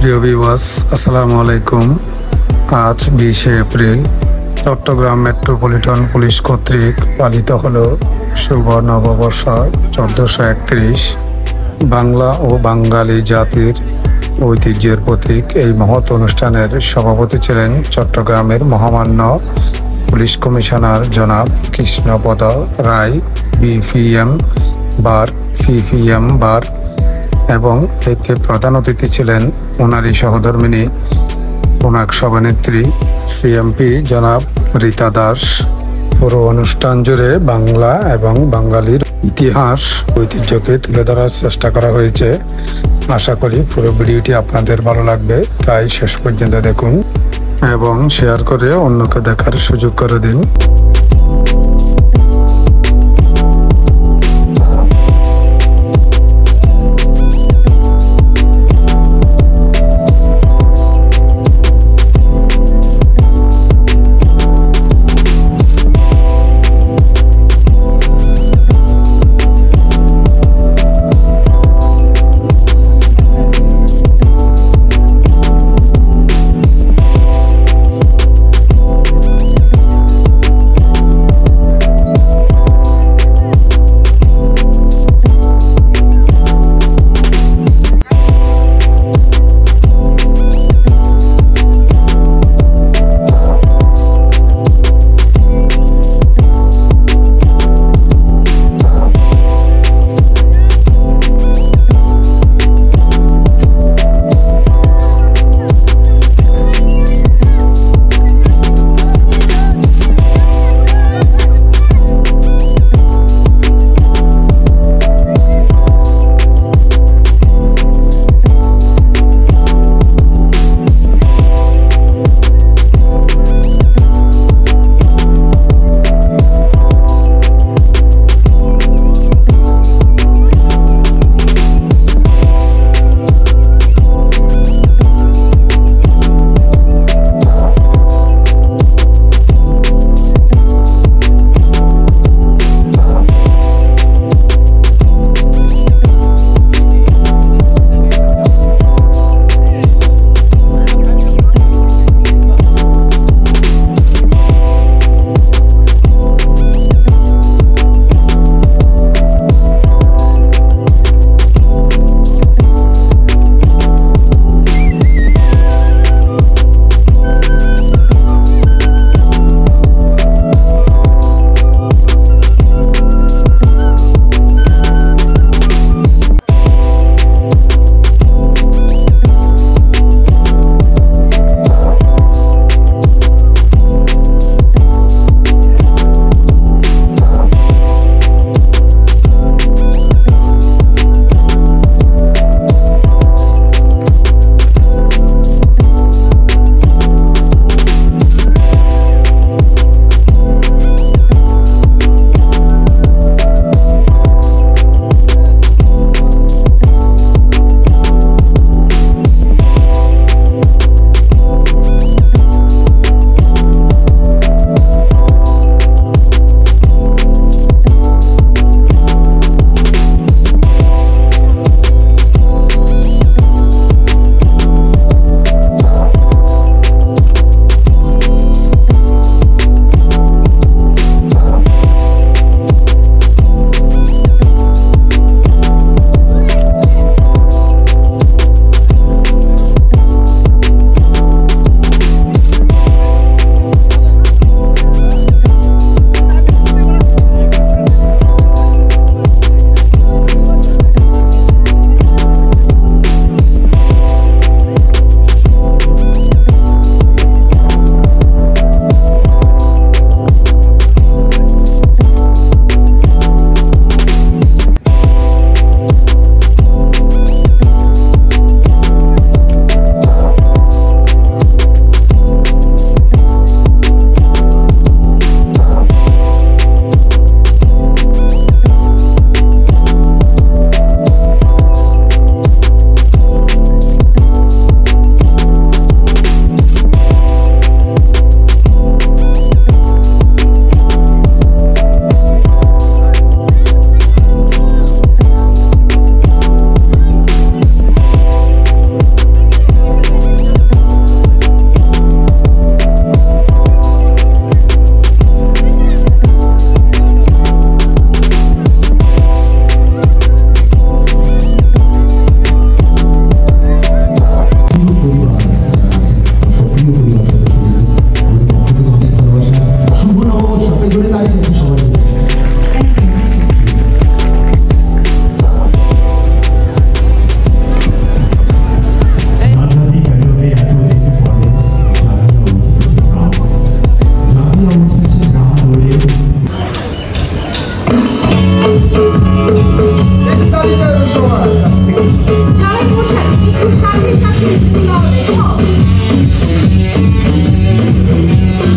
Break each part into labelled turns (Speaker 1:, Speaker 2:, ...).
Speaker 1: প্রিয় ভিউয়ার্স, আসসালামু আলাইকুম। আজ 20শে এপ্রিল চট্টগ্রাম মেট্রোপলিটন পুলিশ কর্তৃক পালিত হলো শুভ নববর্ষ 1431। বাংলা ও বাঙালি জাতির ঐতিহ্যের প্রতীক এই মহৎ অনুষ্ঠানের সভাপতি ছিলেন চট্টগ্রামের মহামান্য পুলিশ কমিশনার জনাব কৃষ্ণপদ রায় পিপিএম বার এবং এতে প্রধান অতিথি ছিলেন ওনারই সহধর্মিণী ওনাক সভানেত্রী সিএমপি জনাব রীতা দাস। পুরো অনুষ্ঠান জুড়ে বাংলা এবং বাঙালির ইতিহাস ঐতিহ্যকে তুলে ধরার চেষ্টা করা হয়েছে। আশা করি পুরো ভিডিওটি আপনাদের ভালো লাগবে, তাই শেষ পর্যন্ত দেখুন এবং শেয়ার করে অন্যকে দেখার সুযোগ করে দিন।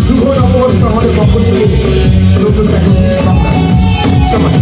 Speaker 2: শুভ নববর্ষ আমাদের পক্ষ থেকে 1431 বাংলা সবাই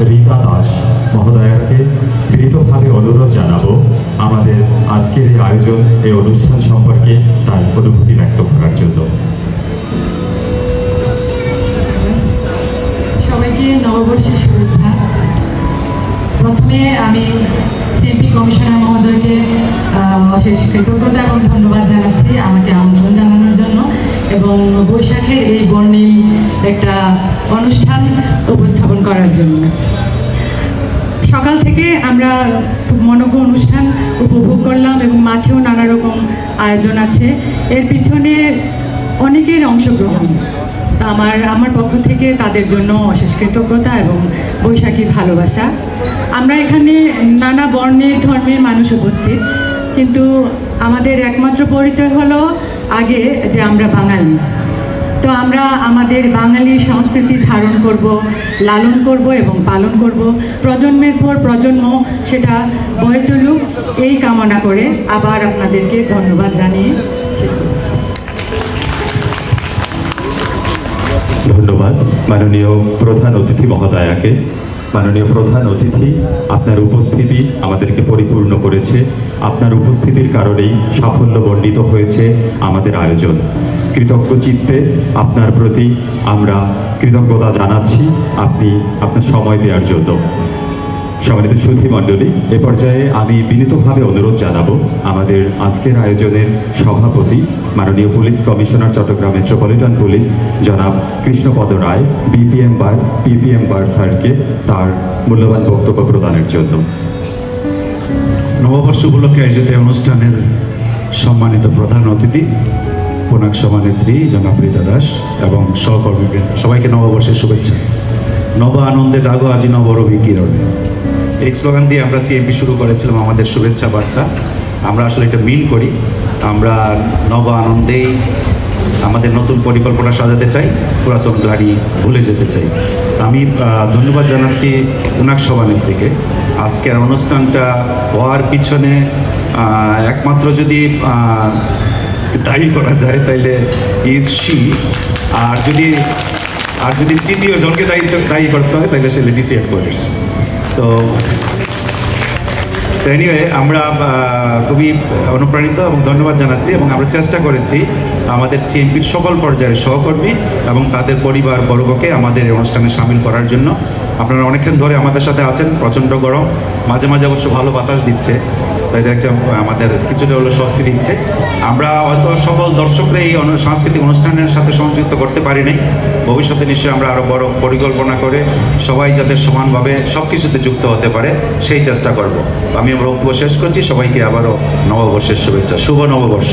Speaker 3: রীতা দাস মহোদয়াকে বিনীতভাবে অনুরোধ জানাবো আমাদের আজকের এই আয়োজন এই অনুষ্ঠান সম্পর্কে তার অনুভূতি ব্যক্ত করার জন্য।
Speaker 4: সবাইকে নববর্ষের শুভেচ্ছা। প্রথমে আমি সিএমপি কমিশনার মহোদয়কে অশেষ কৃতজ্ঞতা এবং ধন্যবাদ জানাচ্ছি আমাকে আমন্ত্রণ জানানোর জন্য এবং বৈশাখের এই বর্ণিল একটা অনুষ্ঠান উপস্থাপন করার জন্য। সকাল থেকে আমরা খুব মনোজ্ঞ অনুষ্ঠান উপভোগ করলাম এবং মাঠেও নানা রকম আয়োজন আছে। এর পিছনে অনেকের অংশগ্রহণ, আমার পক্ষ থেকে তাদের জন্য অশেষ কৃতজ্ঞতা এবং বৈশাখীর ভালোবাসা। আমরা এখানে নানা বর্ণের ধর্মের মানুষ উপস্থিত, কিন্তু আমাদের একমাত্র পরিচয় হলো আগে যে আমরা বাঙালি, তো আমরা আমাদের বাঙালি সংস্কৃতি ধারণ করব, লালন করব এবং পালন করব, প্রজন্মের পর প্রজন্ম সেটা বয়ে চলুক এই কামনা করে আবার আপনাদেরকে ধন্যবাদ জানিয়ে শেষ করছি।
Speaker 3: ধন্যবাদ মাননীয় প্রধান অতিথি মহোদয়াকে। মাননীয় প্রধান অতিথি, আপনার উপস্থিতি আমাদেরকে পরিপূর্ণ করেছে। আপনার উপস্থিতির কারণেই সাফল্যমণ্ডিত হয়েছে আমাদের আয়োজন। কৃতজ্ঞ চিত্তে আপনার প্রতি আমরা কৃতজ্ঞতা জানাচ্ছি আপনি আপনার সময় দেওয়ার জন্য। সম্মানিত সুধী মণ্ডলী, এ পর্যায়ে আমি বিনীতভাবে অনুরোধ জানাবো আমাদের আজকের আয়োজনের সভাপতি মাননীয় police commissioner Chattogram metropolitan police জনাব কৃষ্ণপদ রায় পিপিএম বার স্যারকে তার মূল্যবান বক্তব্য প্রদানের জন্য।
Speaker 5: নববর্ষ উপলক্ষে আয়োজিত অনুষ্ঠানের সম্মানিত প্রধান অতিথি পুনাক সভানেত্রী জনাব রীতা দাস এবং সহকর্মীবৃন্দ, সবাইকে নববর্ষের শুভেচ্ছা। নব আনন্দে জাগো আজি নবরবি কিরণে, এই স্লোগান দিয়ে আমরা সিএমপি শুরু করেছিলাম আমাদের শুভেচ্ছা বার্তা। আমরা আসলে এটা মিন করি, আমরা নব আনন্দেই আমাদের নতুন পরিকল্পনা সাজাতে চাই, পুরাতন গাড়ি ভুলে যেতে চাই। আমি ধন্যবাদ জানাচ্ছি পুনাক সভানেত্রীকে। আজকের অনুষ্ঠানটা হওয়ার পিছনে একমাত্র যদি দায়ী করা যায় তাইলে ইজ শি, আর যদি তৃতীয় জনকে দায়ী করতে হয় তাহলে সে লেডিস হেডকোয়ার্টার্স। তো এনিওয়ে আমরা খুবই অনুপ্রাণিত এবং ধন্যবাদ জানাচ্ছি, এবং আমরা চেষ্টা করেছি আমাদের সিএমপির সকল পর্যায়ের সহকর্মী এবং তাদের পরিবার বর্গকে আমাদের অনুষ্ঠানে সামিল করার জন্য। আপনারা অনেকক্ষণ ধরে আমাদের সাথে আছেন, প্রচণ্ড গরম, মাঝে মাঝে অবশ্য ভালো বাতাস দিচ্ছে, তাই এটা একটা আমাদের কিছুটা হলো স্বস্তি দিচ্ছে। আমরা হয়তো সকল দর্শকরা এই সাংস্কৃতিক অনুষ্ঠানের সাথে সংযুক্ত করতে পারি নাই, ভবিষ্যতে নিশ্চয়ই আমরা আরও বড় পরিকল্পনা করে সবাই যাতে সমানভাবে সব কিছুতে যুক্ত হতে পারে সেই চেষ্টা করব। আমি আমার বক্তব্য শেষ করছি। সবাইকে আবারও নববর্ষের শুভেচ্ছা। শুভ নববর্ষ।